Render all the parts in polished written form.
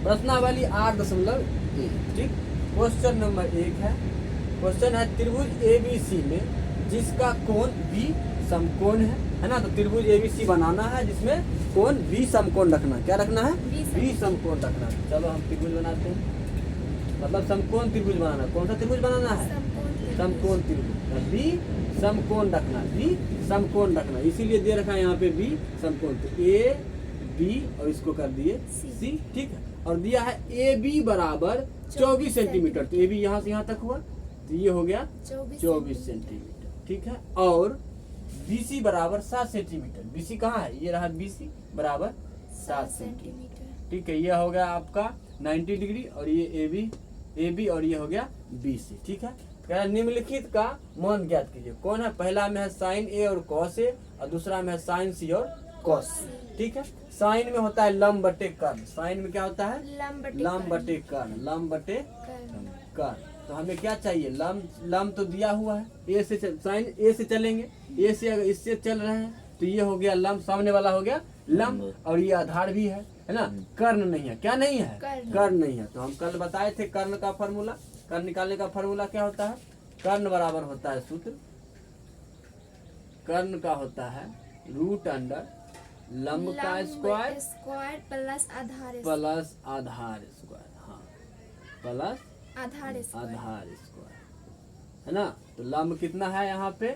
प्रश्नावली 8.1। ठीक, question number 1 है। क्वेश्चन है त्रिभुज ABC में जिसका कोण B समकोण है ना। तो त्रिभुज ABC बनाना है जिसमें कोण B समकोण रखना। क्या रखना है? B समकोण रखना। चलो हम त्रिभुज बनाते हैं, मतलब समकोण त्रिभुज बनाना। कौन सा त्रिभुज बनाना है? समकोण त्रिभुज। B समकोण रखना, B समकोण रखना, इसीलिए दे रखा है यहाँ पे B समकोण। तो A B और इसको कर दिए C। ठीक है, और दिया है AB बराबर 24 सेंटीमीटर। तो AB यहाँ से यहाँ तक हुआ, तो ये हो गया 24 सेंटीमीटर। ठीक है, और BC बराबर 7 सेंटीमीटर। BC कहाँ है? ये रहा BC बराबर 7 सेंटीमीटर। ठीक है, ये हो गया आपका 90 डिग्री, और ये AB और ये हो गया BC। ठीक है, कह रहा निम्नलिखित का मान ज्ञात कीजिए। कौन है? पहला में है साइन A और कॉस A, और दूसरा में है साइन C और कॉस C। ठीक है, साइन में होता है लंब बटे कर्ण। साइन में क्या होता है? लंब बटे कर्ण, लंब बटे कर्ण। तो हमें क्या चाहिए? लंब तो दिया हुआ है, ए से साइन A से चलेंगे, A से अगर इससे चल रहे हैं तो ये हो गया लंब, सामने वाला हो गया लंब, और ये आधार भी है ना। कर्ण नहीं है। क्या नहीं है? कर्ण नहीं है। तो हम कल बताए थे कर्ण का फॉर्मूला। कर्ण निकालने का फॉर्मूला क्या होता है? कर्ण बराबर होता है सूत्र, कर्ण का होता है रूट अंडर लंब का स्क्वायर प्लस आधार स्क्वायर। हाँ, प्लस आधार स्क्वायर, है ना। तो लंब कितना है यहाँ पे?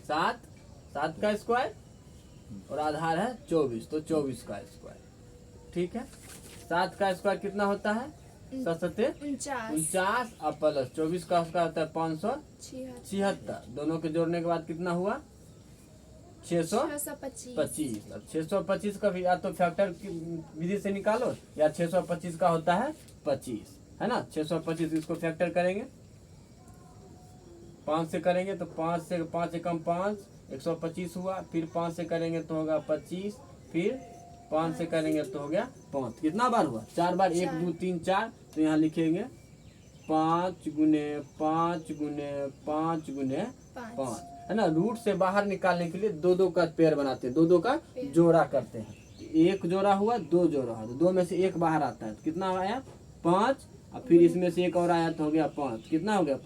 7 का स्क्वायर, और आधार है 24, तो 24 का स्क्वायर। ठीक है, 7 का स्क्वायर कितना होता है? 49, और प्लस 24 का उसका होता है 576। दोनों के जोड़ने के बाद कितना हुआ? 625। अब 625 का भी या तो फैक्टर की विधि से निकालो, या 625 का होता है 25, है ना। 625 इसको फैक्टर करेंगे, 5 से करेंगे तो 5 से 5 एकम 5, 125 हुआ। फिर 5 से करेंगे तो होगा 25, फिर 5 से करेंगे तो हो गया 5। कितना बार हुआ? 4 बार। 1 2 3 4। तो यहाँ लिखेंगे 5 गुने 5 गुने 5 गुने 5, है ना। रूट से बाहर निकालने के लिए 2 का पेयर बनाते हैं, 2 का जोड़ा करते हैं। 1 जोड़ा हुआ, 2 जोड़ा हुआ, तो 2 में से 1 बाहर आता है, तो कितना आया? 5, और फिर इसमें से 1 और आया तो हो गया 5। कितना हो गया?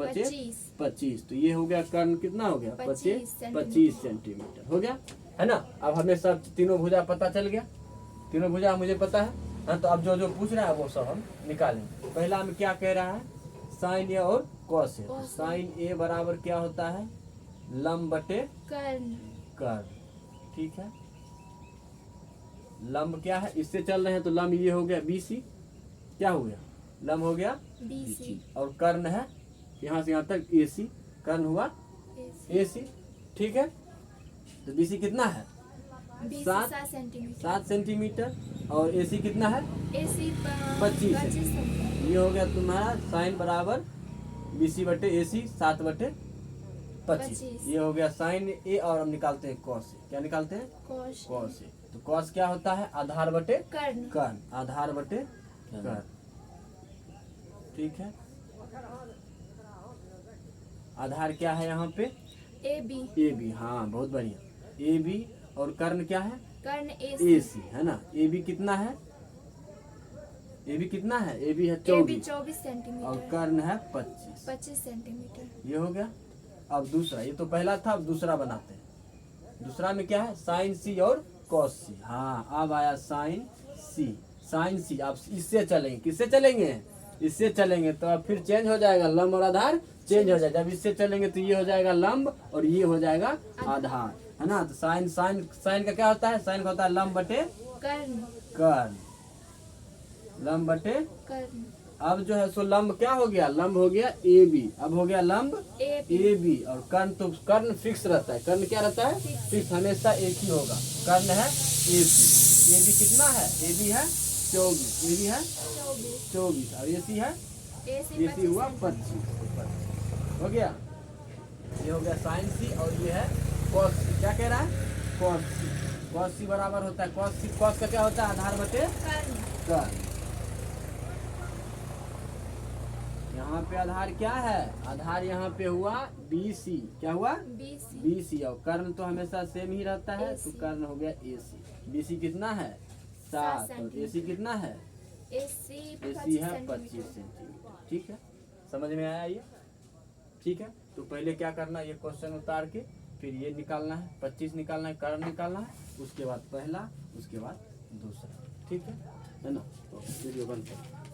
25। तो ये हो गया कर्ण, कितना हो गया? 25 सेंटीमीटर हो गया, है ना। अब हमें सब तीनों भुजा पता चल गया, तीनों भुजा मुझे पता है। हाँ, तो अब जो पूछ रहा है वो सब हम निकालेंगे। पहला में क्या कह रहा है? साइन A और कॉस A। साइन A बराबर क्या होता है? लंब बटे कर्ण। ठीक है, लंब क्या है? इससे चल रहे हैं तो लंब ये हो गया BC। क्या हो गया? लंब हो गया BC, और कर्ण है यहाँ से यहाँ तक AC। कर्ण हुआ AC। ठीक है, तो BC कितना है? 7 सेंटीमीटर, और AC कितना है? 25। ये हो गया तुम्हारा साइन बराबर BC बटे AC 7 बटे 25। ये हो गया साइन A, और हम निकालते हैं कॉस A। क्या निकालते हैं? Cos A। तो कॉस क्या होता है? आधार बटे कर्ण, आधार बटे कर्ण। ठीक है, आधार क्या है यहाँ पे? AB। हाँ, बहुत बढ़िया। AB, और कर्ण क्या है? AC, है ना। AB कितना है? AB कितना है? AB है 24 सेंटीमीटर, और कर्ण है 25 सेंटीमीटर। ये हो गया। अब दूसरा, ये तो पहला था, अब दूसरा बनाते हैं। दूसरा में क्या है? साइन C और कॉस C। हाँ, अब आया साइन C। अब इससे चलेंगे, किससे चलेंगे? इससे चलेंगे, तो अब फिर चेंज हो जाएगा, लंब और आधार चेंज हो जाएगा। जब इससे चलेंगे तो ये हो जाएगा लंब, और ये हो जाएगा आधार, है ना। तो साइन का क्या होता है? साइन का होता है लंब बटे कर्ण, लंब बटे कर्ण। अब जो है सो लंब क्या हो गया? लंब हो गया AB। अब हो गया लंब AB, और कर्ण तो कर्ण फिक्स रहता है। कर्ण क्या रहता है? फिक्स, हमेशा एक ही होगा। कर्ण है AC। AB कितना है? AB है 24। AB है 24, और AC है AC हुआ 25 हो गया। ये हो गया साइन C, और ये है कॉस C। क्या कह रहा है? कॉस C बराबर होता है कॉस C। कॉस का क्या होता है? आधार बटे कर्ण। यहाँ पे आधार क्या है? आधार यहाँ पे हुआ BC। क्या हुआ? BC, और कर्ण तो हमेशा सेम ही रहता है, तो कर्ण हो गया AC। BC कितना है? 7, और AC कितना है? AC AC है 25 सेंटीमीटर। ठीक है, समझ में आया ये? ठीक है, तो पहले क्या करना है, ये क्वेश्चन उतार के फिर ये निकालना है, 25 निकालना है, कर्ण निकालना है, उसके बाद पहला, उसके बाद दूसरा। ठीक है ना? तो वीडियो बंद करो।